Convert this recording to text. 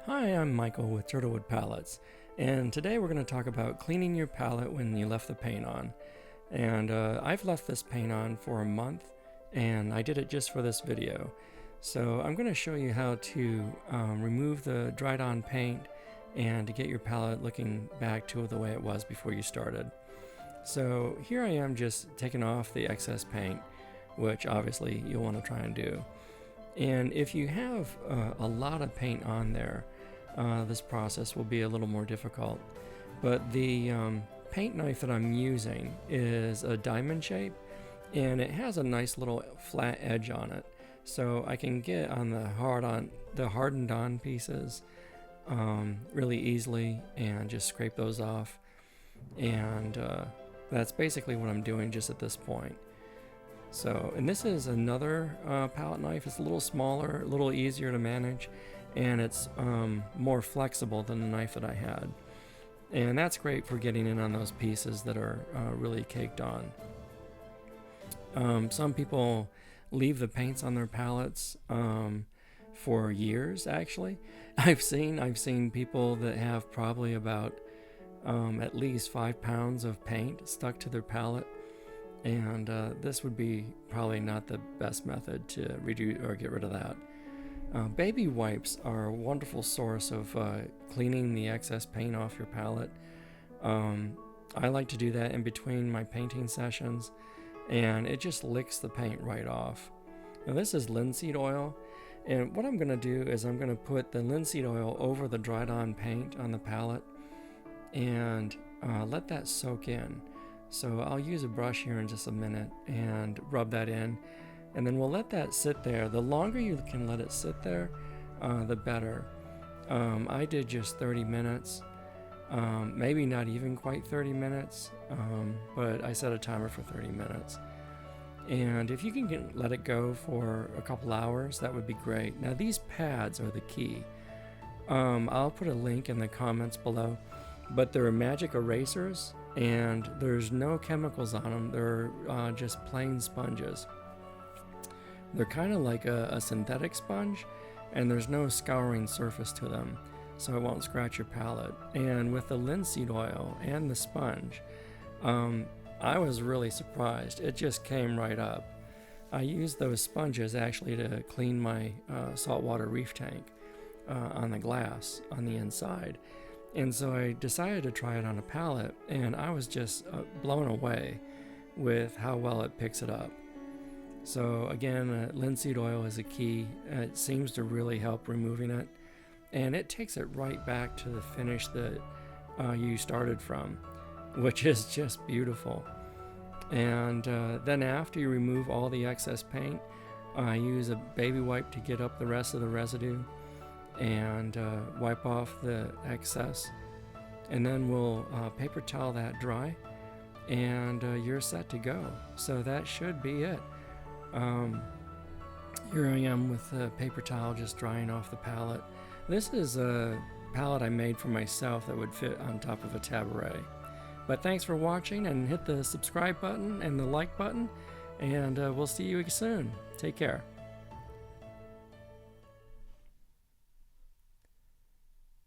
Hi, I'm Michael with Turtlewood Palettes, and today we're going to talk about cleaning your palette when you left the paint on. And I've left this paint on for a month, and I did it just for this video. So I'm going to show you how to remove the dried on paint and to get your palette looking back to the way it was before you started. So here I am just taking off the excess paint, which obviously you'll want to try and do. And if you have a lot of paint on there, this process will be a little more difficult. But the paint knife that I'm using is a diamond shape, and it has a nice little flat edge on it. So I can get on the hardened on pieces really easily and just scrape those off. And that's basically what I'm doing just at this point. So, and this is another palette knife. It's a little smaller, a little easier to manage, and it's more flexible than the knife that I had. And that's great for getting in on those pieces that are really caked on. Some people leave the paints on their palettes for years, actually. I've seen people that have probably about at least 5 pounds of paint stuck to their palette. And this would be probably not the best method to reduce or get rid of that. Baby wipes are a wonderful source of cleaning the excess paint off your palette. I like to do that in between my painting sessions, and it just licks the paint right off. Now this is linseed oil, and what I'm going to do is I'm going to put the linseed oil over the dried on paint on the palette and let that soak in. So I'll use a brush here in just a minute and rub that in, and then we'll let that sit there. The longer you can let it sit there, the better. I did just 30 minutes, maybe not even quite 30 minutes, but I set a timer for 30 minutes. And if you can let it go for a couple hours, that would be great. Now these pads are the key. I'll put a link in the comments below, but they're magic erasers, and there's no chemicals on them. They're just plain sponges. They're kind of like a synthetic sponge, and there's no scouring surface to them, so it won't scratch your palette. And with the linseed oil and the sponge, I was really surprised. It just came right up. I used those sponges actually to clean my saltwater reef tank on the glass on the inside. And so I decided to try it on a palette, and I was just blown away with how well it picks it up. So again, linseed oil is a key. It seems to really help removing it, and it takes it right back to the finish that you started from, which is just beautiful. And then after you remove all the excess paint, I use a baby wipe to get up the rest of the residue and wipe off the excess, and then we'll paper towel that dry, and you're set to go. So that should be it. Here I am with the paper towel just drying off the palette. This is a palette I made for myself that would fit on top of a taboret. But thanks for watching, and hit the subscribe button and the like button, and we'll see you soon. Take care.